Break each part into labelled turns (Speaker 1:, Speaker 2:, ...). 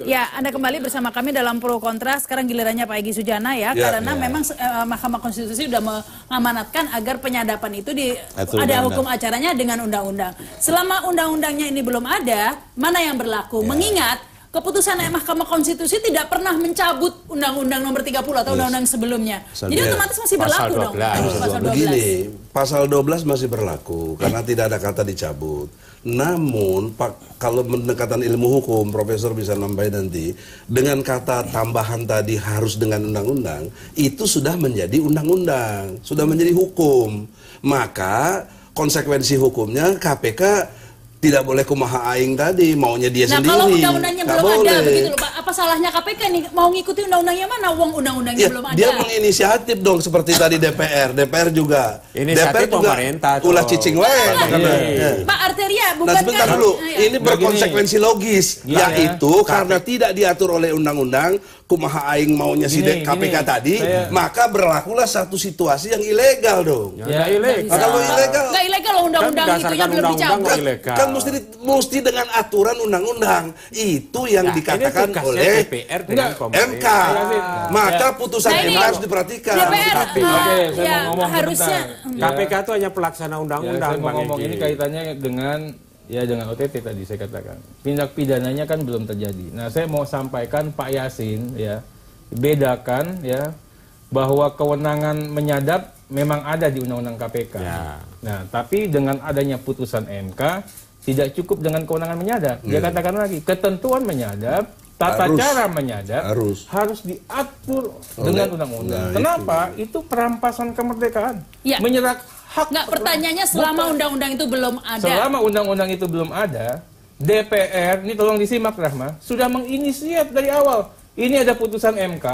Speaker 1: Ya, Anda kembali bersama kami dalam Pro Kontra. Sekarang gilirannya Pak Egy Sujana ya, karena memang Mahkamah Konstitusi sudah mengamanatkan agar penyadapan itu ada hukum acaranya dengan undang-undang. Selama undang-undangnya ini belum ada, mana yang berlaku? Mengingat keputusan Mahkamah Konstitusi tidak pernah mencabut Undang-Undang Nomor 30 atau undang-undang sebelumnya. Jadi otomatis masih berlaku dong. Pasal 12.
Speaker 2: Begini, pasal 12 masih berlaku karena tidak ada kata dicabut. Namun, kalau pendekatan ilmu hukum, Profesor bisa nambahin nanti, dengan kata tambahan tadi harus dengan undang-undang, itu sudah menjadi undang-undang, sudah menjadi hukum. Maka konsekuensi hukumnya KPK tidak boleh kumaha aing tadi, maunya dia sendiri.
Speaker 1: Nah, kalau undang-undangnya belum ada, begitu loh Pak. Apa salahnya KPK nih mau ngikuti undang-undangnya mana? Uang undang-undangnya belum ada.
Speaker 2: Dia menginisiatif dong, seperti tadi DPR. DPR juga.
Speaker 3: Inisiatif
Speaker 2: DPR juga
Speaker 3: pemerintah.
Speaker 2: ulah cicing wae.
Speaker 1: Pak Arteria, bukan
Speaker 2: nah, sebentar dulu. Ini berkonsekuensi logis, yaitu karena tidak diatur oleh undang-undang, kumaha aing maunya si KPK tadi, maka berlakulah satu situasi yang ilegal dong.
Speaker 3: Ya, ilegal.
Speaker 2: Kalau ilegal,
Speaker 1: nggak ilegal loh undang-undang itu yang belum dicabut.
Speaker 2: Kan mesti dengan aturan undang-undang. Itu yang dikatakan oleh
Speaker 3: DPR dengan
Speaker 2: MK. Maka putusan MK harus diperhatikan.
Speaker 1: DPR,
Speaker 4: saya mau ngomong
Speaker 1: harusnya.
Speaker 3: KPK itu hanya pelaksana undang-undang.
Speaker 4: Saya mau ngomong ini kaitannya dengan OTT tadi saya katakan. Tindak pidananya kan belum terjadi. Nah, saya mau sampaikan Pak Yasin ya, bedakan ya bahwa kewenangan menyadap memang ada di Undang-Undang KPK. Ya. Nah, tapi dengan adanya putusan MK tidak cukup dengan kewenangan menyadap. Dia katakan lagi, ketentuan menyadap, tata cara menyadap harus diatur dengan undang-undang. Kenapa? Itu perampasan kemerdekaan.
Speaker 1: Ya.
Speaker 4: Menyerah hak.
Speaker 1: Nggak, pertanyaannya selama undang-undang itu belum ada.
Speaker 4: Selama undang-undang itu belum ada, DPR, ini tolong disimak Rahma, sudah menginisiat dari awal. Ini ada putusan MK,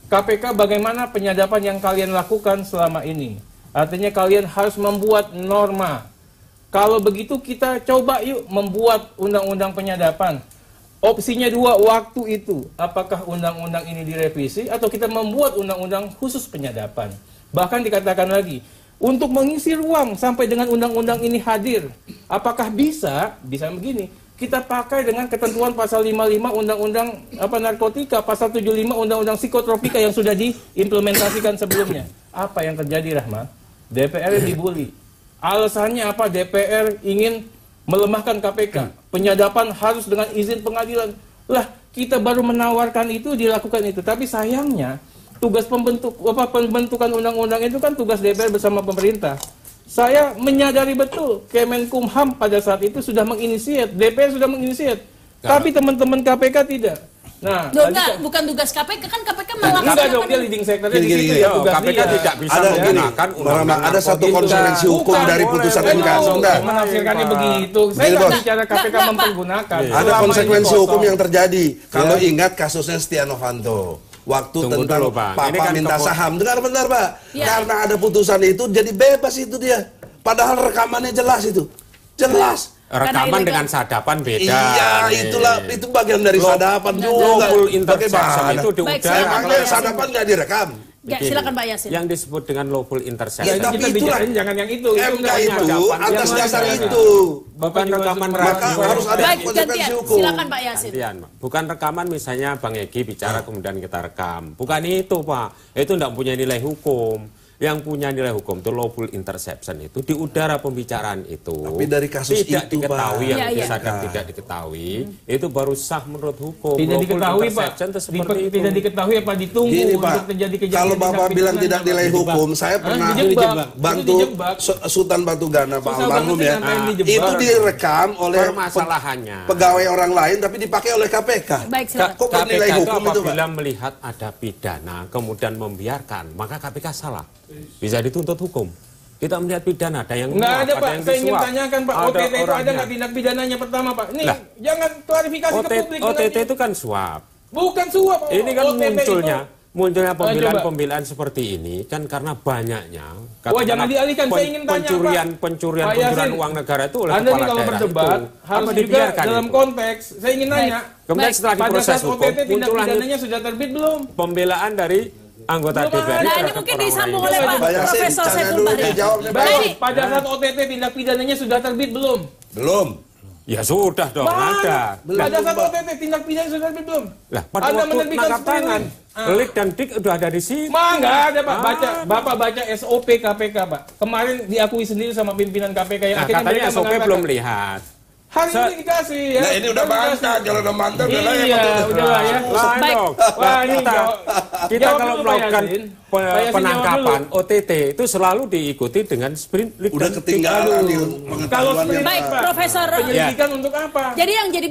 Speaker 4: KPK bagaimana penyadapan yang kalian lakukan selama ini. Artinya kalian harus membuat norma. Kalau begitu kita coba yuk membuat undang-undang penyadapan. Opsinya dua waktu itu. Apakah undang-undang ini direvisi atau kita membuat undang-undang khusus penyadapan. Bahkan dikatakan lagi, untuk mengisi ruang sampai dengan undang-undang ini hadir. Apakah bisa begini. Kita pakai dengan ketentuan pasal 55 Undang-Undang narkotika, pasal 75 Undang-Undang psikotropika yang sudah diimplementasikan sebelumnya. Apa yang terjadi, Rahma? DPR dibully. Alasannya apa? DPR ingin melemahkan KPK. Penyadapan harus dengan izin pengadilan. Lah, kita baru menawarkan itu, dilakukan itu. Tapi sayangnya, tugas pembentukan undang-undang itu kan tugas DPR bersama pemerintah. Saya menyadari betul Kemenkumham pada saat itu sudah menginisiat, DPR sudah menginisiat, tapi teman-teman KPK tidak. Nah,
Speaker 1: bukan tugas KPK, kan KPK melaksanakan.
Speaker 4: Enggak dong, dia leading sector-nya di situ ya.
Speaker 3: KPK tidak bisa menggunakan undang-undang.
Speaker 2: Ada satu konsekuensi hukum dari putusan MK.
Speaker 4: Menafsirkannya begitu. Saya nggak bicara KPK mempergunakan.
Speaker 2: Ada konsekuensi hukum yang terjadi. Kalau ingat kasusnya Setia Novanto. Waktu tentang Papa minta saham. Dengar bentar Pak. Karena ada putusan itu jadi bebas itu dia. Padahal rekamannya jelas itu. Jelas.
Speaker 3: Rekaman dengan sadapan beda.
Speaker 2: Iya, itu bagian dari sadapan juga.
Speaker 3: Lawful interception itu diudara.
Speaker 2: Makanya sadapan nggak direkam.
Speaker 1: Ya, silakan Pak Yasin.
Speaker 3: Yang disebut dengan lawful interception.
Speaker 4: Ya, kita bicarain jangan yang itu.
Speaker 2: MK itu atas dasar itu.
Speaker 3: Bukan rekaman
Speaker 2: maka harus ada konsekuensi hukum.
Speaker 1: Silakan Pak Yasin.
Speaker 3: Bukan rekaman misalnya Bang Egy bicara kemudian kita rekam. Bukan itu Pak. Itu tidak punya nilai hukum. Yang punya nilai hukum itu lawful interception itu di udara pembicaraan itu.
Speaker 2: Tapi dari kasus
Speaker 3: tidak
Speaker 2: itu
Speaker 3: diketahui
Speaker 2: Pak.
Speaker 3: yang disadap tidak diketahui itu baru sah menurut hukum.
Speaker 4: Tidak diketahui Pak. Tidak diketahui apa ditunggu
Speaker 2: gini,
Speaker 4: untuk
Speaker 2: Pak,
Speaker 4: terjadi kejadian.
Speaker 2: kalau Bapak bilang tidak nilai hukum, saya pernah bantu Sultan Batugana Pak almarhum ya. Itu direkam oleh pegawai orang lain tapi dipakai oleh KPK.
Speaker 1: Baik,
Speaker 2: kok bernilai hukum itu Pak?
Speaker 3: Apabila melihat ada pidana kemudian membiarkan, maka KPK salah. Bisa dituntut hukum. Kita melihat pidana, ada yang
Speaker 4: nggak ada Pak.
Speaker 3: yang
Speaker 4: saya ingin
Speaker 3: disuap.
Speaker 4: tanyakan Pak, OTT itu ada nggak tindak pidananya pertama Pak? Ini jangan klarifikasi ke publik.
Speaker 3: OTT itu kan suap.
Speaker 4: Bukan suap.
Speaker 3: Ini kan munculnya
Speaker 4: itu,
Speaker 3: pembelaan seperti ini kan karena banyaknya.
Speaker 4: Jangan dialihkan. Saya ingin tanya
Speaker 3: pencurian uang negara itu oleh
Speaker 4: Anda
Speaker 3: kepala
Speaker 4: ini kalau
Speaker 3: daerah
Speaker 4: berdebat
Speaker 3: itu.
Speaker 4: harus juga dalam konteks. Saya ingin nanya.
Speaker 3: Kemudian setelah diproses hukum,
Speaker 4: OTT tindak pidananya sudah terbit belum?
Speaker 3: Pembelaan dari anggota DPR.
Speaker 1: Nah, ini mungkin disambung oleh Pak Profesor Saiful Bahri.
Speaker 4: Baik, pada saat OTT tindak pidananya sudah terbit belum?
Speaker 2: Belum.
Speaker 3: Ya sudah dong, ada.
Speaker 4: Pada saat OTT tindak pidana sudah belum?
Speaker 3: Lah, pada
Speaker 4: Anda
Speaker 3: waktu
Speaker 4: menerbitkan
Speaker 3: tangkap tangan,
Speaker 4: sprindik.
Speaker 3: Lik dan Dik udah ada di situ.
Speaker 4: Nggak ada Pak. Bapak baca SOP KPK Pak. Kemarin diakui sendiri sama pimpinan KPK yang
Speaker 3: Nah,
Speaker 4: akhirnya
Speaker 3: katanya
Speaker 4: mereka
Speaker 3: SOP
Speaker 4: mengatakan,
Speaker 3: belum lihat.
Speaker 4: hari ini dikasih ya.
Speaker 2: Nah ini udah bantah, kalau udah bantah udah lah
Speaker 4: Iya, udahlah ya.
Speaker 1: Baik.
Speaker 4: Wah, ini
Speaker 3: Kita kalau melakukan penangkapan OTT itu selalu diikuti dengan sprint Lik
Speaker 2: udah
Speaker 3: dan Dik
Speaker 2: ketinggalan
Speaker 3: dulu.
Speaker 2: nih
Speaker 4: Kalau
Speaker 2: pengetahuannya.
Speaker 1: Baik, Profesor.
Speaker 4: penyelidikan untuk apa?
Speaker 1: Jadi yang jadi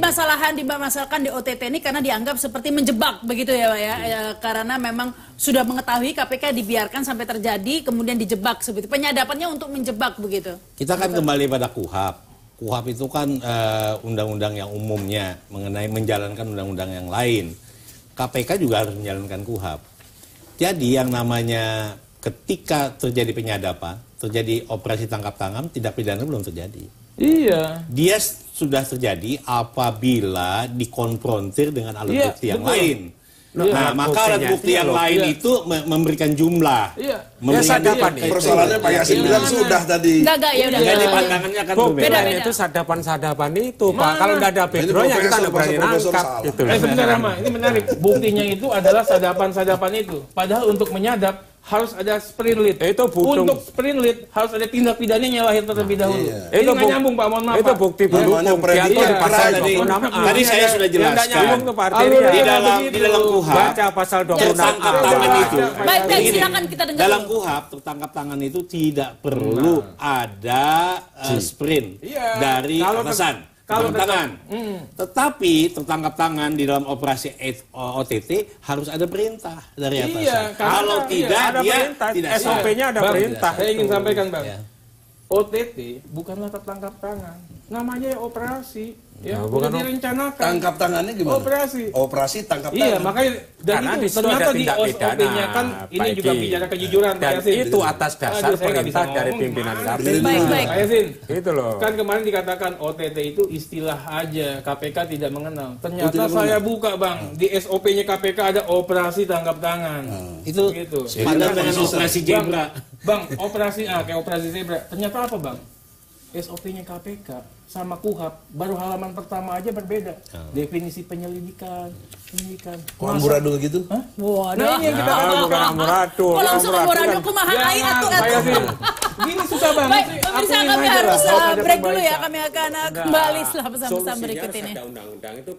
Speaker 1: dimasalahkan di OTT ini karena dianggap seperti menjebak begitu ya Pak ya. Karena memang sudah mengetahui KPK dibiarkan sampai terjadi kemudian dijebak seperti penyadapannya untuk menjebak begitu.
Speaker 5: Kita kan kembali pada KUHAP. KUHAP itu kan undang-undang yang umumnya mengenai menjalankan undang-undang yang lain. KPK juga harus menjalankan KUHAP. Jadi yang namanya ketika terjadi penyadapan, terjadi operasi tangkap tangan, tindak pidana belum terjadi.
Speaker 4: Iya.
Speaker 5: Dia sudah terjadi apabila dikonfrontir dengan alat
Speaker 4: Iya,
Speaker 5: bukti yang
Speaker 4: betul.
Speaker 5: lain.
Speaker 3: Nah,
Speaker 5: Nah, maka alat bukti yang lain
Speaker 4: Iya.
Speaker 5: itu memberikan jumlah.
Speaker 4: Iya.
Speaker 5: Memberikan
Speaker 3: sadapan
Speaker 5: kriteria.
Speaker 2: Persoalannya Pak Yasin bilang sudah tadi.
Speaker 1: Enggak ya udah.
Speaker 5: Jadi pandangannya kan
Speaker 3: Bukti
Speaker 5: berbeda.
Speaker 3: lain itu sadapan-sadapan itu, Pak. Kalau nggak ada backgroundnya kita nggak berani
Speaker 2: Profesor
Speaker 3: nangkap.
Speaker 2: salah.
Speaker 3: Gitu.
Speaker 4: Sebentar Rahma, ini menarik. Buktinya itu adalah sadapan-sadapan itu. Padahal untuk menyadap harus ada sprint lead.
Speaker 3: Itu butuh-
Speaker 4: Untuk sprint lead harus ada tindak pidananya lahir terlebih dahulu.
Speaker 2: iya.
Speaker 4: Ini
Speaker 3: Itu
Speaker 4: nggak nyambung Pak, mohon maaf
Speaker 3: Itu
Speaker 4: Pak.
Speaker 3: bukti
Speaker 2: Namanya
Speaker 3: pendukung
Speaker 2: prediktor
Speaker 3: diatur di pasal
Speaker 5: tadi.
Speaker 3: 26A.
Speaker 5: Tadi saya sudah
Speaker 3: Yang nggak
Speaker 5: jelaskan.
Speaker 3: nyambung tuh Pak
Speaker 4: Alurnya
Speaker 3: Arteria.
Speaker 5: di dalam KUHAP.
Speaker 3: Baca pasal 26A.
Speaker 5: Tertangkap tangan itu.
Speaker 1: Baik,
Speaker 5: Begini,
Speaker 1: silakan kita dengar
Speaker 5: dalam
Speaker 1: dulu.
Speaker 5: KUHAP tertangkap tangan itu tidak perlu ada sprint
Speaker 4: Iya.
Speaker 5: dari
Speaker 4: Kalau
Speaker 5: atasan.
Speaker 4: kalau
Speaker 5: Tangkap tangan. Tetapi tertangkap tangan di dalam operasi OTT harus ada perintah dari atasan.
Speaker 4: Iya, karena-
Speaker 5: Kalau
Speaker 4: iya,
Speaker 5: tidak
Speaker 3: ada
Speaker 5: dia
Speaker 3: perintah.
Speaker 5: tidak sah.
Speaker 3: SOP-nya ada
Speaker 4: Bang,
Speaker 3: perintah.
Speaker 4: Saya ingin sampaikan Bang.
Speaker 5: Ya.
Speaker 4: OTT bukanlah tertangkap tangan. Namanya operasi. Ya,
Speaker 3: Nah,
Speaker 4: bukan
Speaker 3: bukan
Speaker 4: direncanakan.
Speaker 2: Tangkap tangannya gimana?
Speaker 4: Operasi.
Speaker 2: Operasi tangkap
Speaker 4: Iya,
Speaker 2: tangan.
Speaker 4: makanya dan
Speaker 3: Karena
Speaker 4: itu
Speaker 3: di situ
Speaker 4: ternyata
Speaker 3: ada
Speaker 4: di
Speaker 3: tindak
Speaker 4: OSOP-nya
Speaker 3: pidana,
Speaker 4: kan ini
Speaker 3: Pak
Speaker 4: juga
Speaker 3: Edi.
Speaker 4: bicara kejujuran Pak
Speaker 3: Dan
Speaker 4: Yasin.
Speaker 3: itu atas dasar
Speaker 4: Aduh, saya nggak bisa
Speaker 3: perintah dari
Speaker 4: ngomong,
Speaker 3: pimpinan
Speaker 4: gimana?
Speaker 3: KPK.
Speaker 1: Baik, baik.
Speaker 4: Pak Yasin,
Speaker 3: Itu loh.
Speaker 4: kan kemarin dikatakan OTT itu istilah aja, KPK tidak mengenal. Ternyata
Speaker 2: tidak
Speaker 4: saya
Speaker 2: mengenal.
Speaker 4: buka Bang, di SOP-nya KPK ada operasi tangkap tangan.
Speaker 5: Itu
Speaker 4: Gitu.
Speaker 5: sepadan dengan operasi Zebra.
Speaker 4: Bang, operasi kayak operasi zebra. Ternyata apa Bang? SOP-nya KPK sama KUHAP baru halaman pertama aja berbeda. Definisi penyidikan.
Speaker 2: Kok amburadul gitu?
Speaker 4: Hah?
Speaker 1: Waduh.
Speaker 4: Nah, ini yang kita
Speaker 3: bukan amburadul.
Speaker 1: Kok langsung amburadul kumaha ai atuh
Speaker 4: Pak
Speaker 1: atuh.
Speaker 4: Yasin. Gini susah banget
Speaker 1: Baik,
Speaker 4: sih.
Speaker 1: pemirsa
Speaker 4: Akuin
Speaker 1: kami
Speaker 4: aja
Speaker 1: harus
Speaker 4: lah, harus ada
Speaker 1: break dulu ya.
Speaker 4: perbaikan.
Speaker 1: Kami akan kembali setelah pesan-pesan
Speaker 3: Solusinya
Speaker 1: berikut
Speaker 3: harus
Speaker 1: ini.
Speaker 3: ada undang-undang itu